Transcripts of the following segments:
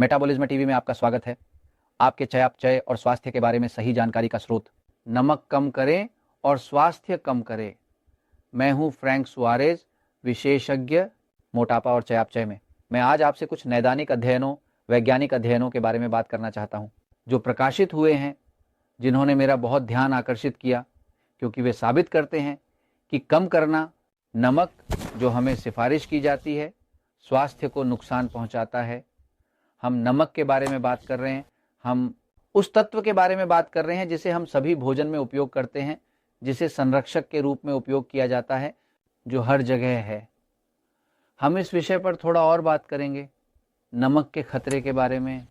Metabolism TV में आपका स्वागत है। आपके चयापचय और स्वास्थ्य के बारे में सही जानकारी का स्रोत। नमक कम करें और स्वास्थ्य कम करें। मैं हूं फ्रैंक सुआरेज, विशेषज्ञ मोटापा और चयापचय में। मैं आज आपसे कुछ नैदानिक अध्ययनों, वैज्ञानिक अध्ययनों के बारे में बात करना चाहता हूं, जो प्रकाशित हुए हैं, जिन्होंने मेरा बहुत ध्यान आकर्षित किया, क्योंकि वे साबित करते हैं कि कम करना नमक, जो हमें सिफारिश की जाती है, स्वास्थ्य को नुकसान पहुंचाता है। हम नमक के बारे में बात कर रहे हैं, हम उस तत्व के बारे में बात कर रहे हैं जिसे हम सभी भोजन में उपयोग करते हैं, जिसे संरक्षक के रूप में उपयोग किया जाता है, जो हर जगह है। हम इस विषय पर थोड़ा और बात करेंगे, नमक के खतरे के बारे में।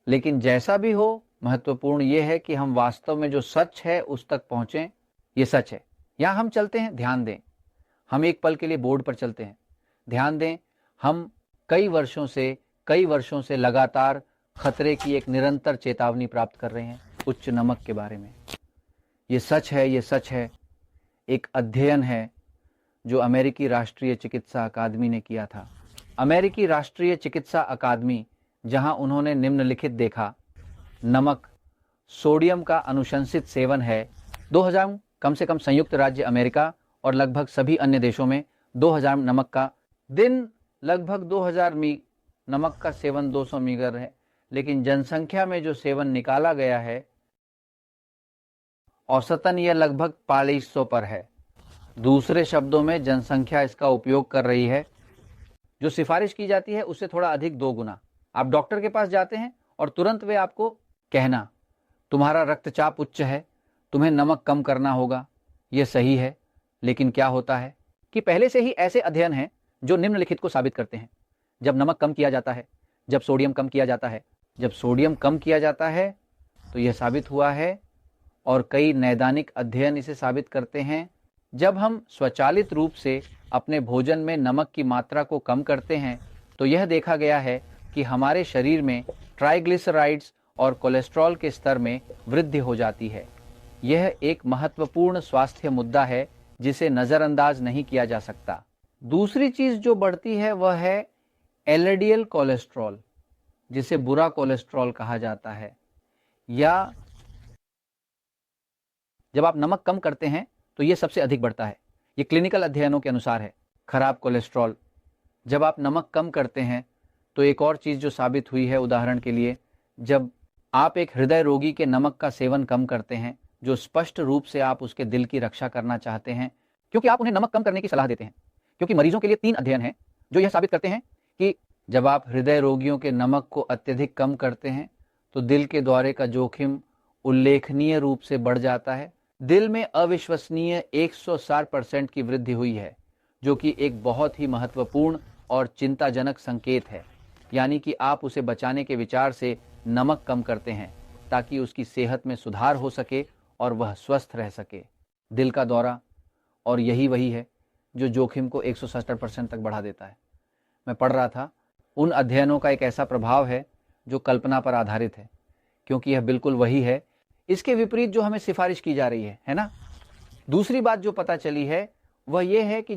लेकिन जैसा भी हो, महत्वपूर्ण यह है कि हम वास्तव में जो सच है उस तक पहुंचें। ये सच है। यहाँ हम चलते हैं, ध्यान दें। हम एक पल के लिए बोर्ड पर चलते हैं, ध्यान दें। हम कई वर्षों से लगातार खतरे की एक निरंतर चेतावनी प्राप्त कर रहे हैं उच्च नमक के बारे में। ये सच है, ये सच है। एक अध्ययन है जो अमेरिकी राष्ट्रीय चिकित्सा अकादमी ने किया था। अमेरिकी राष्ट्रीय चिकित्सा अकादमी, जहां उन्होंने निम्नलिखित देखा। नमक, सोडियम का अनुशंसित सेवन है 2000, कम से कम संयुक्त राज्य अमेरिका और लगभग सभी अन्य देशों में 2000 नमक का दिन, लगभग 2000 नमक का सेवन 200 मीगर है। लेकिन जनसंख्या में जो सेवन निकाला गया है, औसतन यह लगभग 4500 पर है। दूसरे शब्दों में, जनसंख्या इसका उपयोग कर रही है, जो सिफारिश की जाती है उससे थोड़ा अधिक, 2 गुना। आप डॉक्टर के पास जाते हैं और तुरंत वे आपको कहना, तुम्हारा रक्तचाप उच्च है, तुम्हें नमक कम करना होगा। यह सही है, लेकिन क्या होता है कि पहले से ही ऐसे अध्ययन हैं जो निम्नलिखित को साबित करते हैं। जब नमक कम किया जाता है, जब सोडियम कम किया जाता है, जब सोडियम कम किया जाता है, तो यह साबित हुआ है, और कई नैदानिक अध्ययन इसे साबित करते हैं, जब हम स्वचालित रूप से अपने भोजन में नमक की मात्रा को कम करते हैं, तो यह देखा गया है कि हमारे शरीर में ट्राइग्लिसराइड्स और कोलेस्ट्रॉल के स्तर में वृद्धि हो जाती है। यह एक महत्वपूर्ण स्वास्थ्य मुद्दा है जिसे नज़रअंदाज नहीं किया जा सकता। दूसरी चीज़ जो बढ़ती है वह है एलडीएल कोलेस्ट्रॉल, जिसे बुरा कोलेस्ट्रॉल कहा जाता है। या जब आप नमक कम करते हैं तो यह सबसे अधिक बढ़ता है। ये क्लिनिकल अध्ययनों के अनुसार है। खराब कोलेस्ट्रॉल, जब आप नमक कम करते हैं तो एक और चीज़ जो साबित हुई है, उदाहरण के लिए, जब आप एक हृदय रोगी के नमक का सेवन कम करते हैं, जो स्पष्ट रूप से आप उसके दिल की रक्षा करना चाहते हैं, क्योंकि आप उन्हें नमक कम करने की सलाह देते हैं। क्योंकि मरीजों के लिए 3 अध्ययन हैं जो यह साबित करते हैं कि जब आप हृदय रोगियों के नमक को अत्यधिक कम करते हैं तो दिल के दौरे का जोखिम उल्लेखनीय रूप से बढ़ जाता है। दिल में अविश्वसनीय 160% की वृद्धि हुई है, जो कि एक बहुत ही महत्वपूर्ण और चिंताजनक संकेत है। यानी कि आप उसे बचाने के विचार से नमक कम करते हैं ताकि उसकी सेहत में सुधार हो सके और वह स्वस्थ रह सके। दिल का दौरा, और यही वही है जो जोखिम को 160% तक बढ़ा देता है। मैं पढ़ रहा था, उन अध्ययनों का एक ऐसा प्रभाव है जो कल्पना पर आधारित है, क्योंकि यह बिल्कुल वही है, इसके विपरीत जो हमें सिफारिश की जा रही है ना। दूसरी बात जो पता चली है वह यह है कि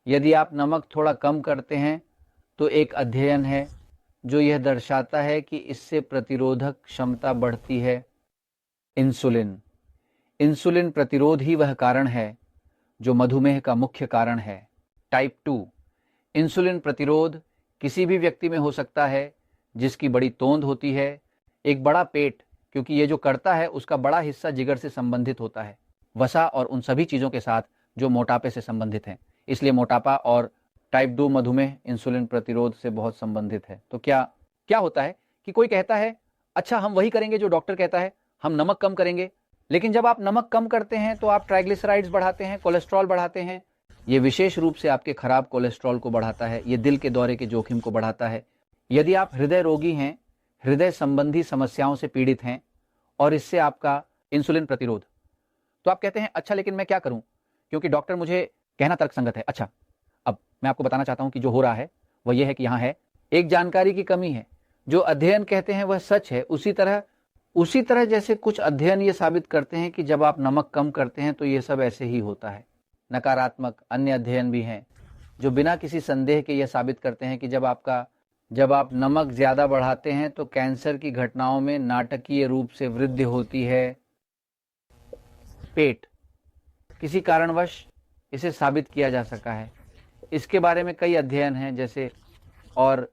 यदि आप नमक थोड़ा कम करते हैं तो एक अध्ययन है जो यह दर्शाता है कि इससे प्रतिरोधक क्षमता बढ़ती है। इंसुलिन प्रतिरोध ही वह कारण है जो मधुमेह का मुख्य कारण है। टाइप 2 इंसुलिन प्रतिरोध किसी भी व्यक्ति में हो सकता है जिसकी बड़ी तोंद होती है, एक बड़ा पेट, क्योंकि ये जो करता है उसका बड़ा हिस्सा जिगर से संबंधित होता है, वसा और उन सभी चीज़ों के साथ जो मोटापे से संबंधित हैं। इसलिए मोटापा और टाइप 2 मधुमेह इंसुलिन प्रतिरोध से बहुत संबंधित है। तो क्या होता है कि कोई कहता है, अच्छा हम वही करेंगे जो डॉक्टर कहता है, हम नमक कम करेंगे। लेकिन जब आप नमक कम करते हैं तो आप ट्राइग्लिसराइड्स बढ़ाते हैं, कोलेस्ट्रॉल बढ़ाते हैं। ये विशेष रूप से आपके खराब कोलेस्ट्रॉल को बढ़ाता है, ये दिल के दौरे के जोखिम को बढ़ाता है। यदि आप हृदय रोगी हैं, हृदय संबंधी समस्याओं से पीड़ित हैं, और इससे आपका इंसुलिन प्रतिरोध, तो आप कहते हैं अच्छा लेकिन मैं क्या करूं, क्योंकि डॉक्टर मुझे कहना तर्कसंगत है। अच्छा, अब मैं आपको बताना चाहता हूं कि जो हो रहा है वह यह है कि यहां है एक जानकारी की कमी है। जो अध्ययन कहते हैं वह सच है। उसी तरह जैसे कुछ अध्ययन ये साबित करते हैं कि जब आप नमक कम करते हैं तो ये सब ऐसे ही होता है। नकारात्मक अन्य अध्ययन भी हैं जो बिना किसी संदेह के यह साबित करते हैं कि जब आपका जब आप नमक ज़्यादा बढ़ाते हैं तो कैंसर की घटनाओं में नाटकीय रूप से वृद्धि होती है। पेट, किसी कारणवश इसे साबित किया जा सका है। इसके बारे में कई अध्ययन हैं जैसे, और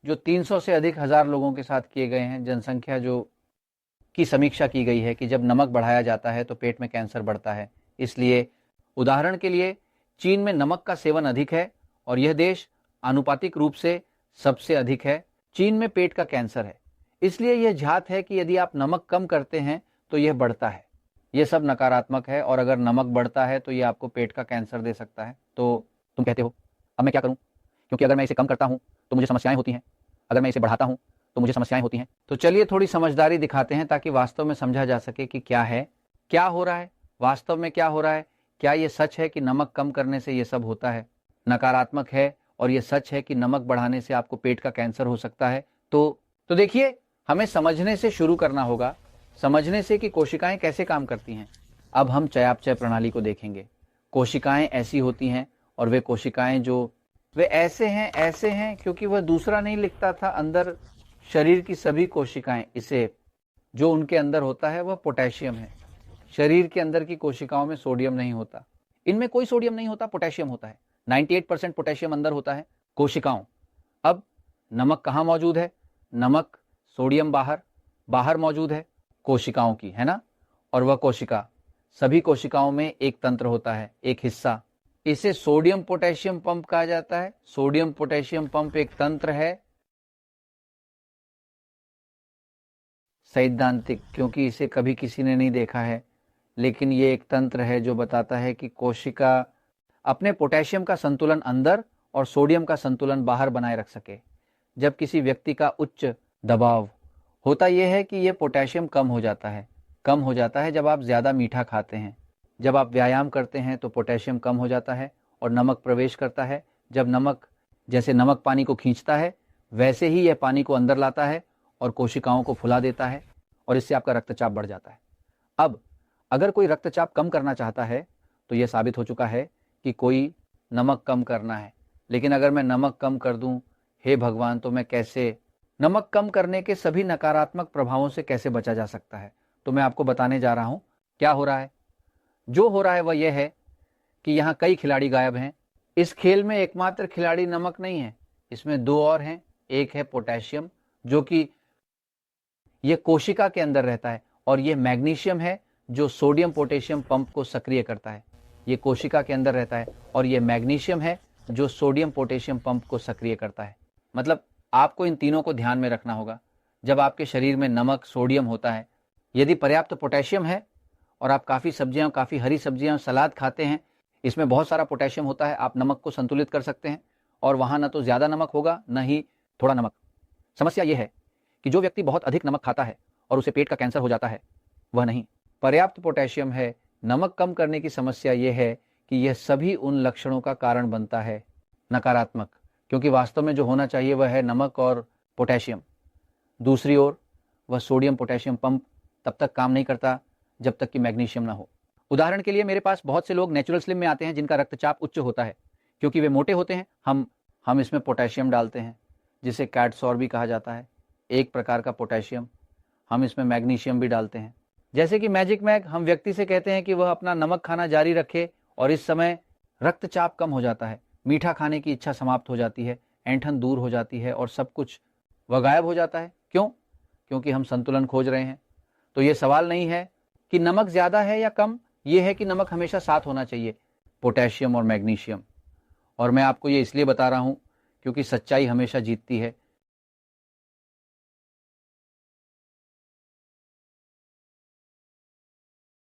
जो 300 से अधिक हज़ार लोगों के साथ किए गए हैं, जनसंख्या जो की समीक्षा की गई है कि जब नमक बढ़ाया जाता है तो पेट में कैंसर बढ़ता है। इसलिए उदाहरण के लिए चीन में नमक का सेवन अधिक है और यह देश आनुपातिक रूप से सबसे अधिक है। चीन में पेट का कैंसर है, इसलिए यह झात है कि यदि आप नमक कम करते हैं तो यह बढ़ता है। यह सब नकारात्मक है, और अगर नमक बढ़ता है तो यह आपको पेट का कैंसर दे सकता है। तो तुम कहते हो अब मैं क्या करूं, क्योंकि अगर मैं इसे कम करता हूं तो मुझे समस्याएं होती हैं, अगर मैं इसे बढ़ाता हूं तो मुझे समस्याएं होती हैं। तो चलिए थोड़ी समझदारी दिखाते हैं ताकि वास्तव में समझा जा सके कि क्या है, क्या हो रहा है, वास्तव में क्या हो रहा है। क्या ये सच है कि नमक कम करने से ये सब होता है, नकारात्मक है, और ये सच है कि नमक बढ़ाने से आपको पेट का कैंसर हो सकता है। तो देखिए, हमें समझने से शुरू करना होगा, समझने से कि कोशिकाएं कैसे काम करती हैं। अब हम चयापचय प्रणाली को देखेंगे। कोशिकाएं ऐसी होती हैं, और वे कोशिकाएं जो वे ऐसे हैं क्योंकि वह दूसरा नहीं लिखता था। अंदर शरीर की सभी कोशिकाएं, इसे जो उनके अंदर होता है वह पोटेशियम है। शरीर के अंदर की कोशिकाओं में सोडियम नहीं होता, इनमें कोई सोडियम नहीं होता, पोटेशियम होता है। 98% पोटेशियम अंदर होता है कोशिकाओं। अब नमक कहाँ मौजूद है? नमक, सोडियम बाहर मौजूद है कोशिकाओं की, है ना। और वह कोशिका, सभी कोशिकाओं में एक तंत्र होता है, एक हिस्सा, इसे सोडियम पोटेशियम पंप कहा जाता है। सोडियम पोटेशियम पंप एक तंत्र है, सैद्धांतिक, क्योंकि इसे कभी किसी ने नहीं देखा है, लेकिन ये एक तंत्र है जो बताता है कि कोशिका अपने पोटेशियम का संतुलन अंदर और सोडियम का संतुलन बाहर बनाए रख सके। जब किसी व्यक्ति का उच्च दबाव होता यह है कि यह पोटेशियम कम हो जाता है जब आप ज़्यादा मीठा खाते हैं। जब आप व्यायाम करते हैं तो पोटेशियम कम हो जाता है और नमक प्रवेश करता है। जब नमक, जैसे नमक पानी को खींचता है, वैसे ही यह पानी को अंदर लाता है और कोशिकाओं को फुला देता है, और इससे आपका रक्तचाप बढ़ जाता है। अब अगर कोई रक्तचाप कम करना चाहता है तो यह साबित हो चुका है कि कोई नमक कम करना है। लेकिन अगर मैं नमक कम कर दूं, हे भगवान, तो मैं कैसे, नमक कम करने के सभी नकारात्मक प्रभावों से कैसे बचा जा सकता है? तो मैं आपको बताने जा रहा हूं क्या हो रहा है। जो हो रहा है वह यह है कि यहाँ कई खिलाड़ी गायब हैं। इस खेल में एकमात्र खिलाड़ी नमक नहीं है, इसमें दो और हैं। एक है पोटेशियम, जो कि यह कोशिका के अंदर रहता है, और यह मैग्नीशियम है जो सोडियम पोटेशियम पंप को सक्रिय करता है। ये कोशिका के अंदर रहता है, और यह मैग्नीशियम है जो सोडियम पोटेशियम पंप को सक्रिय करता है। मतलब आपको इन तीनों को ध्यान में रखना होगा। जब आपके शरीर में नमक, सोडियम होता है, यदि पर्याप्त पोटेशियम है और आप काफ़ी सब्जियां, काफ़ी हरी सब्जियां, सलाद खाते हैं, इसमें बहुत सारा पोटेशियम होता है, आप नमक को संतुलित कर सकते हैं। और वहाँ न तो ज़्यादा नमक होगा, न ही थोड़ा नमक। समस्या यह है कि जो व्यक्ति बहुत अधिक नमक खाता है और उसे पेट का कैंसर हो जाता है, वह नहीं। पर्याप्त पोटेशियम है, नमक कम करने की समस्या यह है कि यह सभी उन लक्षणों का कारण बनता है, नकारात्मक, क्योंकि वास्तव में जो होना चाहिए वह है नमक और पोटेशियम। दूसरी ओर वह सोडियम पोटेशियम पंप तब तक काम नहीं करता जब तक कि मैग्नीशियम ना हो। उदाहरण के लिए मेरे पास बहुत से लोग नेचुरल स्लिम में आते हैं जिनका रक्तचाप उच्च होता है, क्योंकि वे मोटे होते हैं। हम इसमें पोटेशियम डालते हैं, जिसे कैटसॉर भी कहा जाता है, एक प्रकार का पोटेशियम। हम इसमें मैग्नीशियम भी डालते हैं। जैसे कि मैजिक मैग, हम व्यक्ति से कहते हैं कि वह अपना नमक खाना जारी रखे, और इस समय रक्तचाप कम हो जाता है, मीठा खाने की इच्छा समाप्त हो जाती है, ऐंठन दूर हो जाती है, और सब कुछ वह गायब हो जाता है। क्यों? क्योंकि हम संतुलन खोज रहे हैं। तो ये सवाल नहीं है कि नमक ज़्यादा है या कम, ये है कि नमक हमेशा साथ होना चाहिए, पोटेशियम और मैग्नीशियम। और मैं आपको ये इसलिए बता रहा हूँ क्योंकि सच्चाई हमेशा जीतती है।